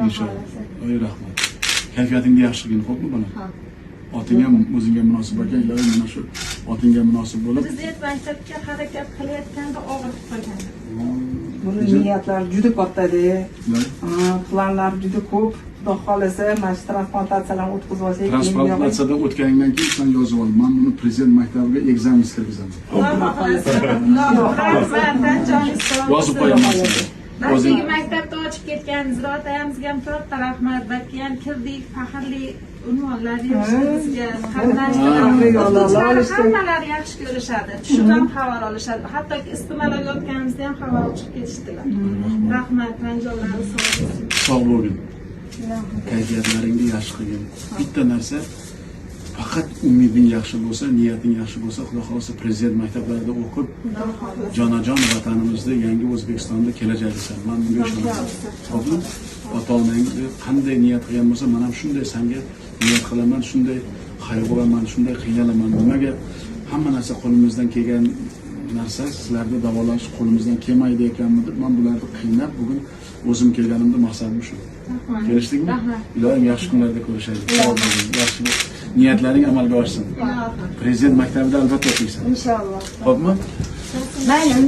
İnşallah. Oy rahmat. Kayfiyatingni yaxshiligini xo'pmi bolam? Oting ham o'zingga munosib ekan, iloyim mana shu otingga munosib bo'lib. Prezident maktabga harakat qilayotganda og'riq qolgan. Buni niyatlar juda katta-da. Planlar juda ko'p. Xudo xolasa, mana shu transplantatsiyalarni o'tkazib olsak, Transplantatsiyadan o'tganingdan keyin sen yozib ol. Men buni prezident maktabiga ekzamen kirgizaman. Yozib qo'yaman. O'zingiz maktabda ochib ketgan Ziroat ayamizga ham katta rahmat. Balki ham kirdik, faxrli unvonlar berishdi bizga. Hammalari yaxshi ko'rishadi. Tushdan xabar olishadi. Hattoki istimalar yotganimizda ham xabar chiqib ketishdilar. Rahmat, ranjolari sog' bo'lsin. Sog' bo'lgin. Kayfiyatlaringni yaxshi qilgin. Bitta narsa, faqat umiding yaxshi bo'lsa, niyating yaxshi bo'lsa, Xudo xolasa prezident maktablarida o'qib, jonajon vatanimizda, yangi O'zbekistonda kelajaksan. Men bunga ishonaman. Xo'pmi? Ota-onangni qanday niyat qilgan bo'lsa, men ham shunday senga niyat qilaman, shunday qayg'uraman, shunday qiynalaman. Nimaga hamma narsa qo'limizdan kelgan narsa sizlarni davolash qo'limizdan kelmaydi ekanmi deb men bularni qiynab bugun o'zim kelganimda maqsadim shu. Kelishdikmi? Iloyim yaxshi kunlarda ko'rishaylik. Yaxshi niyatlaring amalga oshsin. Prezident maktabida albatta o'qiysan. Inshaalloh. Xo'pmi? Mayli.